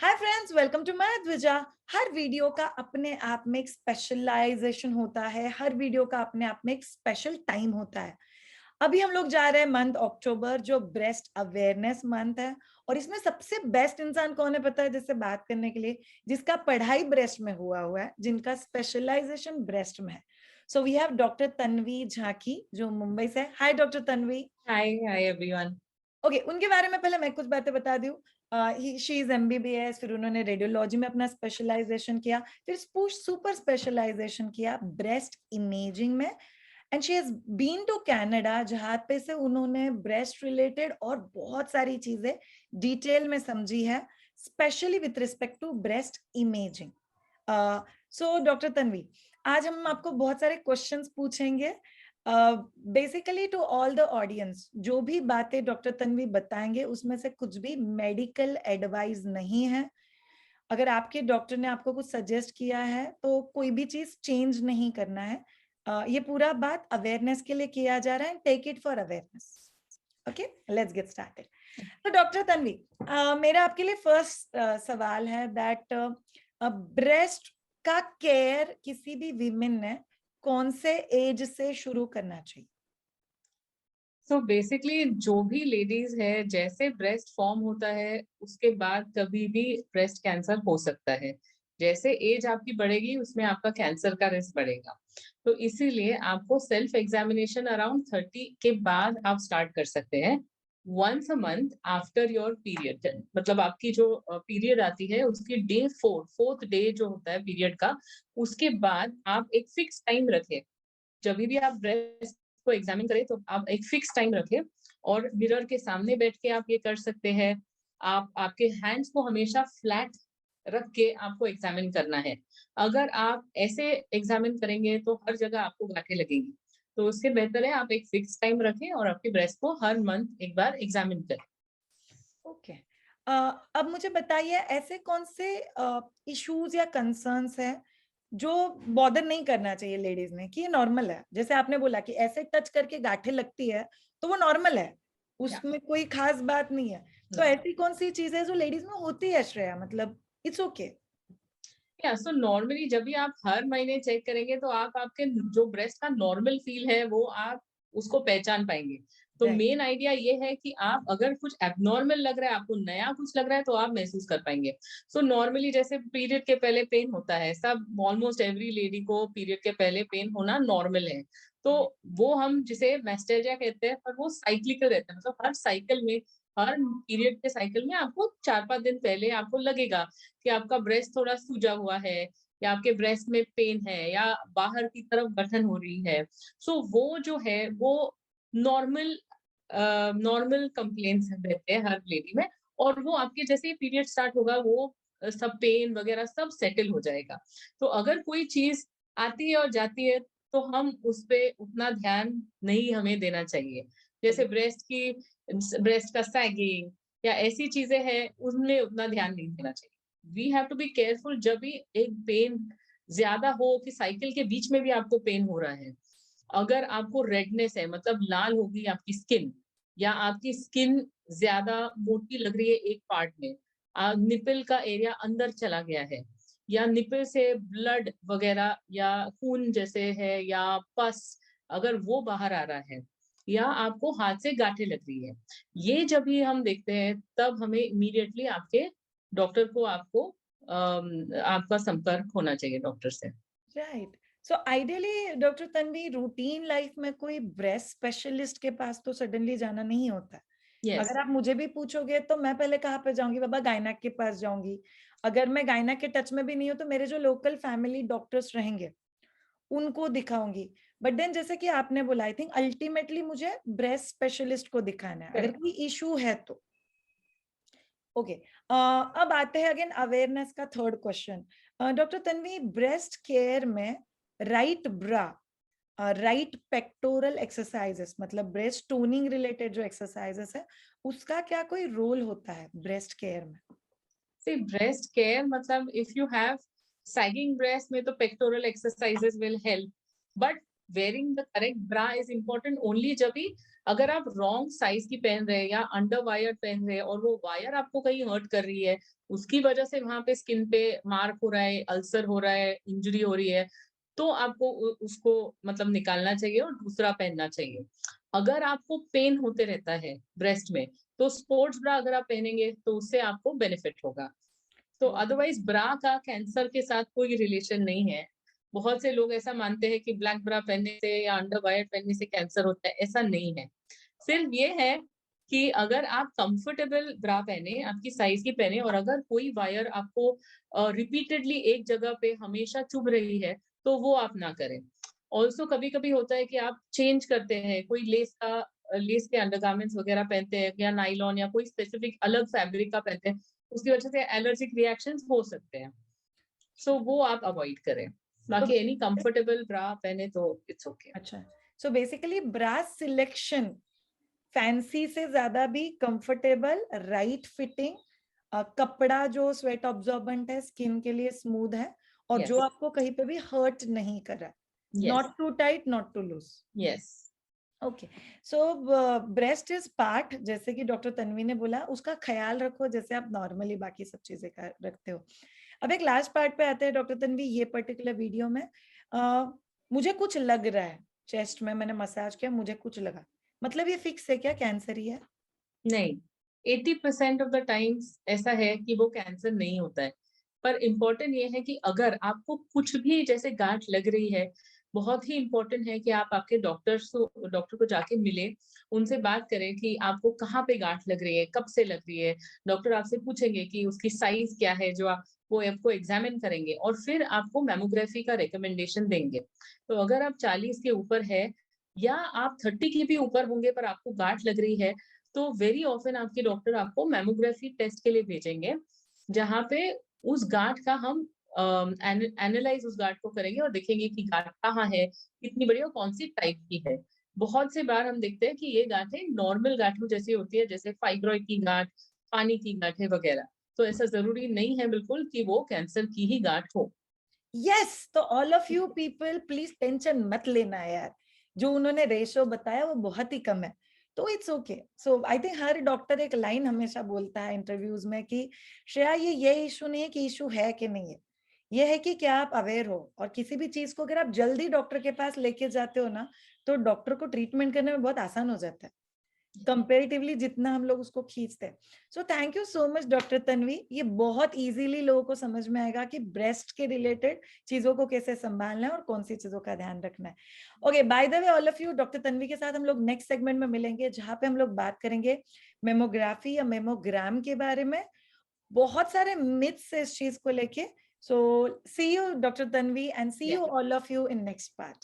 Hi friends, welcome to my Dwija. हर video का अपने आप में एक स्पेशलाइजेशन होता है, हर वीडियो का अपने आप में एक स्पेशल टाइम होता है। अभी हम लोग जा रहे हैं मंथ अक्टूबर, जो ब्रेस्ट अवेयरनेस मंथ है। और इसमें सबसे बेस्ट इंसान कौन है पता है, जिससे बात करने के लिए, जिसका पढ़ाई ब्रेस्ट में हुआ है, जिनका स्पेशलाइजेशन ब्रेस्ट में है। So we have doctor Tanvi Jhanki, जो मुंबई से है। Hi doctor Tanvi. Hi everyone. Okay, उनके बारे में पहले मैं कुछ बातें बता दूं। शी इज एमबीबीएस, फिर उन्होंने रेडियोलॉजी में अपना स्पेशलाइजेशन किया, फिर सुपर स्पेशलाइजेशन किया ब्रेस्ट इमेजिंग में। And she has been to Canada, जहां पे से उन्होंने ब्रेस्ट रिलेटेड और बहुत सारी चीजें डिटेल में समझी है, specially with respect to breast imaging. So doctor Tanvi, आज हम आपको बहुत सारे क्वेश्चंस पूछेंगे। Basically to all the audience, जो भी बातें डॉक्टर तन्वी बताएंगे उसमें से कुछ भी मेडिकल एडवाइस नहीं है। अगर आपके डॉक्टर ने आपको कुछ सजेस्ट किया है तो कोई भी चीज चेंज नहीं करना है। ये पूरा बात अवेयरनेस के लिए किया जा रहा है। Take it for awareness. Okay, let's get started. तो डॉक्टर तन्वी, मेरा आपके लिए फर्स्ट सवाल है दैट ब्रेस्ट का केयर किसी भी विमेन ने कौन से एज से शुरू करना चाहिए? So basically जो भी लेडीज है, जैसे ब्रेस्ट फॉर्म होता है उसके बाद कभी भी ब्रेस्ट कैंसर हो सकता है। जैसे एज आपकी बढ़ेगी उसमें आपका कैंसर का रिस्क बढ़ेगा। तो इसीलिए आपको सेल्फ एग्जामिनेशन अराउंड 30 के बाद आप स्टार्ट कर सकते हैं। Once a month after your period, मतलब आपकी जो पीरियड आती है उसकी डे फोर्थ डे जो होता है पीरियड का, उसके बाद आप एक फिक्स टाइम रखें। जब भी आप ब्रेस्ट को एग्जामिन करें तो आप एक फिक्स टाइम रखें और मिरर के सामने बैठ के आप ये कर सकते हैं। आप आपके हैंड्स को हमेशा फ्लैट रख के आपको एग्जामिन करना है। अगर आप ऐसे एग्जामिन करेंगे तो हर जगह आपको गांठें लगेंगी। तो उससे बेहतर है आप एक फिक्स टाइम रखें और आपके ब्रेस्ट को हर मंथ एक बार एग्जामिन करें। ओके। अब मुझे बताइए, ऐसे कौन से इश्यूज या कंसर्न्स हैं जो बॉदर नहीं करना चाहिए लेडीज ने, कि ये नॉर्मल है? जैसे आपने बोला कि ऐसे टच करके गांठें लगती है, तो वो नॉर्मल है, या उसमें कोई खास बात नहीं है। तो ऐसी कौन सी चीज है जो लेडीज में होती है श्रेया, मतलब इट्स ओके? या सो नॉर्मली जब भी आप हर महीने चेक करेंगे तो आप आपके जो ब्रेस्ट का नॉर्मल फील है वो आप उसको पहचान पाएंगे। तो राइट। मेन आइडिया ये है कि आप अगर कुछ एबनॉर्मल लग रहा है, आपको नया कुछ लग रहा है तो आप महसूस कर पाएंगे। सो नॉर्मली जैसे पीरियड के पहले पेन होता है, सब ऑलमोस्ट एवरी लेडी को पीरियड के पहले पेन होना नॉर्मल है। तो वो हम जिसे मेस्टेरिया कहते हैं, पर वो साइक्लिकल रहता है, मतलब हर साइकिल में, हर पीरियड के साइकिल में आपको 4-5 दिन पहले आपको लगेगा कि आपका ब्रेस्ट थोड़ा सूजा हुआ है या आपके ब्रेस्ट में पेन है या बाहर की तरफ गठन हो रही है। सो वो जो है वो नॉर्मल नॉर्मल कंप्लेंट्स रहते हैं हर लेडी में। और वो आपके जैसे ही पीरियड स्टार्ट होगा वो सब पेन वगैरह सब सेटल हो जाएगा। तो अगर कोई चीज आती है और जाती है तो हम उस पे उतना ध्यान नहीं हमें देना चाहिए। जैसे ब्रेस्ट का सैगिंग या ऐसी चीजें हैं उनमें उतना ध्यान नहीं देना चाहिए। We have to be careful जब भी एक पेन ज्यादा हो कि साइकिल के बीच में भी आपको पेन हो रहा है। अगर आपको रेडनेस है, मतलब लाल होगी आपकी स्किन, या आपकी स्किन ज्यादा मोटी लग रही है एक पार्ट में, निपल का एरिया अंदर चला गया है, या निपल से ब्लड वगैरह या खून जैसे है या पस अगर वो बाहर आ रहा है, या आपको हाथ से गांठें लग रही है, ये जब भी हम देखते हैं तब हमें इमीडिएटली आपके डॉक्टर को आपका संपर्क होना चाहिए डॉक्टर से। Right. So ideally doctor Tanvi, routine life में कोई ब्रेस्ट स्पेशलिस्ट के पास तो सडनली जाना नहीं होता है। यस। अगर आप मुझे भी पूछोगे तो मैं पहले कहाँ पे जाऊंगी? बाबा गायनेक के पास जाऊंगी। अगर मैं गायनेक के टच में भी नहीं हूँ तो मेरे जो लोकल फैमिली डॉक्टर्स रहेंगे उनको दिखाऊंगी। बट देन जैसे कि आपने बोला, आई थिंक अल्टीमेटली मुझे ब्रेस्ट स्पेशलिस्ट को दिखाना है अगर करेक्ट। कोई इशू है तो। ओके। अब आते हैं अगेन अवेयरनेस का third question. Doctor Tanvi, breast care में राइट ब्रा, राइट पेक्टोरल एक्सरसाइजेस, मतलब ब्रेस्ट टोनिंग रिलेटेड जो एक्सरसाइजेस है, उसका क्या कोई रोल होता है ब्रेस्ट केयर में? सी ब्रेस्ट केयर मतलब if you have sagging breast में तो pectoral exercises will help. But wearing the correct bra is important only जब भी अगर आप रॉन्ग साइज की पहन रहे हैं या अंडर वायर पहन रहे हैं और वो वायर आपको कहीं हर्ट कर रही है, उसकी वजह से वहां पे स्किन पे मार्क हो रहा है, अल्सर हो रहा है, इंजरी हो रही है, तो आपको उसको मतलब निकालना चाहिए और दूसरा पहनना चाहिए। अगर आपको पेन होते रहता है ब्रेस्ट में, तो स्पोर्ट्स ब्रा अगर आप पहनेंगे तो उससे आपको बेनिफिट होगा। तो अदरवाइज ब्रा का कैंसर के साथ कोई रिलेशन नहीं है। बहुत से लोग ऐसा मानते हैं कि ब्लैक ब्रा पहनने से या अंडरवायर पहनने से कैंसर होता है, ऐसा नहीं है। सिर्फ ये है कि अगर आप कंफर्टेबल ब्रा पहने, आपकी साइज की पहने और अगर कोई वायर आपको रिपीटेडली एक जगह पे हमेशा चुभ रही है, तो वो आप ना करें। ऑल्सो कभी-कभी होता है कि आप चेंज करते हैं, कोई लेस के अंडरगारमेंट्स वगैरह पहनते हैं या नायलॉन या कोई स्पेसिफिक अलग फैब्रिक का पहनते हैं, उसकी वजह से एलर्जिक रिएक्शंस हो सकते हैं। सो वो आप अवॉइड करें। तो बाकी एनी कंफर्टेबल ब्रा पहने तो इट्स ओके। अच्छा, सो बेसिकली ब्रा सिलेक्शन फैंसी से ज्यादा भी कंफर्टेबल, राइट फिटिंग, कपड़ा जो स्वेट ऑब्जॉर्बेंट है, स्किन के लिए स्मूथ है, और जो यस, आपको कहीं पे भी हर्ट नहीं कर रहा है, yes, not too tight, not too loose. Yes. Okay, so breast is part, जैसे कि डॉक्टर तन्वी ने बोला, उसका ख्याल रखो जैसे आप नॉर्मली बाकी सब चीजें रखते हो। अब एक लास्ट पार्ट पे आते हैं डॉक्टर तन्वी, ये पर्टिकुलर वीडियो में मुझे कुछ लग रहा है चेस्ट में, मैंने मसाज किया, मुझे कुछ लगा, मतलब ये फिक्स है क्या, कैंसर ही है? नहीं, 80% ऑफ द टाइम्स ऐसा है कि वो कैंसर नहीं होता है। पर इम्पोर्टेंट ये है कि अगर आपको कुछ भी जैसे गांठ लग रही है, बहुत ही इम्पोर्टेंट है कि आप आपके डॉक्टर को जाके मिलें, उनसे बात करें कि आपको कहाँ पे गांठ लग रही है, कब से लग रही है। डॉक्टर आपसे पूछेंगे कि उसकी साइज़ क्या है, जो आप वो आपको एग्ज़ामिन करेंगे और फिर आपको मैमोग्राफी का रिकमेंडेशन देंगे। तो अगर आप 40 के ऊपर है या आप 30 के भी ऊपर होंगे पर आपको गांठ लग रही है, तो वेरी ऑफन आपके डॉक्टर आपको मैमोग्राफी टेस्ट के लिए भेजेंगे, जहाँ पे उस गांठ का हम एनालाइज उस गांठ को करेंगे और देखेंगे कि गांठ कहाँ है, कितनी बड़ी और कौन सी टाइप की है। बहुत से बार हम देखते हैं कि ये गांठें नॉर्मल गांठों जैसी होती है, जैसे फाइब्रॉइड की गांठ, पानी की गांठें वगैरह। तो ऐसा जरूरी नहीं है बिल्कुल कि वो कैंसर की ही गांठ हो। यस, तो all of you people please tension मत लेना यार, जो उन्होंने रेशो बताया वो बहुत ही कम है, तो it's okay. So I think her doctor एक लाइन हमेशा बोलता है इंटरव्यूज में कि श्रेया, ये इशू नहीं है कि इशू है कि नहीं है, ये है कि क्या आप अवेयर हो, और किसी भी चीज को अगर आप जल्दी डॉक्टर के पास लेके जाते हो ना, तो डॉक्टर को ट्रीटमेंट करने में बहुत आसान हो जाता है कंपेरेटिवली जितना हम लोग उसको खींचते हैं। So thank you so much doctor Tanvi, ये बहुत इजीली लोगों को समझ में आएगा कि ब्रेस्ट के रिलेटेड चीजों को कैसे संभालना है और कौन सी चीजों का ध्यान रखना है। Okay, by the way all of you, doctor Tanvi के साथ हम लोग नेक्स्ट सेगमेंट में मिलेंगे, जहां पे हम लोग बात करेंगे मेमोग्राफी या मेमोग्राम के बारे में, बहुत सारे मिथ्स है इस चीज को लेके। So see you doctor Tanvi, and see you all of you in next part.